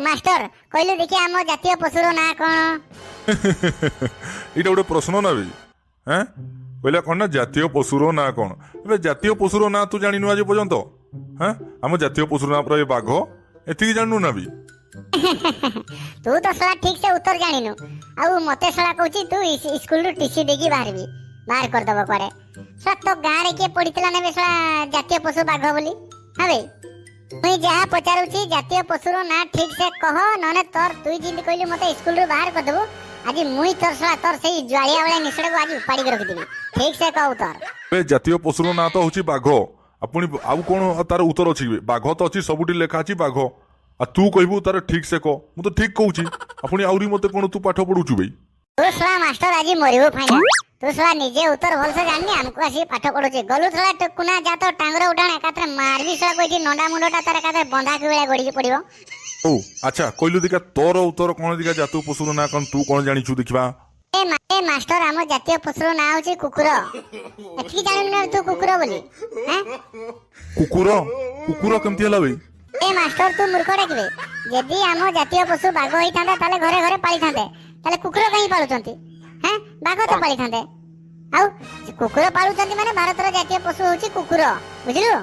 Master कहलु देखि आम जातीय पशुर ना कौन एटा गोटे प्रश्न ना भाई हैं कहला कौन ना जातीय पशुर ना कौन ए जातीय पशुर ना तू जानिनु आज पर्यंत हैं आम जातीय पशुर ना पर बाघ एति जाननु ना भी तू तो सला ठीक से उत्तर जानिनु आउ मते सला कहूची तू स्कूल रु टीसी देगी बाहर कर दबो करे सला तो गां रे के पडितला नेबे सला जातीय पशु बाघ बोली हवे मुई जहा पचारुची जातीय पशुर ना ठीक से कह नने तोर तुई जिंद कहली मते स्कूल रु बाहर कर देबो आज मुई तोर सला तोर सेही ज्वालिया वाला निसड़ को आज उपाड़ी के रख दिबी ठीक से कह उत्तर ए जातीय पशुर ना तो होची बाघ आपुनी आउ कोन तार उत्तर अछि बाघ तो अछि सबुटी लेखा अछि बाघ आ तू कहबू तार ठीक से कह मु तो ठीक कहूची आपुनी आउरी मते कोन तू पाठ पढुचु बई तू सला मास्टर आज मरिबो फाइना तू सला निजे उत्तर भल से जाननी हमको आसी पाठ पढुचे गलु सला टकुना जा तो टांगर उठाण एकात्र मारबी सला कोइठी नंडा मुंडटा तार एकात्र बंधा के बेला गडी पड़िबो ओ अच्छा कहलु दिका तोर उत्तर कोन दिका जातु पशुर ना कोन तू कोन जानिछु देखिबा ए मास्टर हम जातीय पशुर ना होची कुकुर एठी जाननु ना तू कुकुर बोली हैं कुकुर कुकुर केमति हला बई ए मास्टर तू मूर्ख डाकिबे यदि हम जातीय पशु बाघ होई थांदा ताले घरे घरे पाली थांदे ताले कुकुर कहीं पालुचंती हैं बाघ तो पाली थांदे आउ कुकुर पालुचंती माने भारत रो जातीय पशु होची कुकुर बुझलु।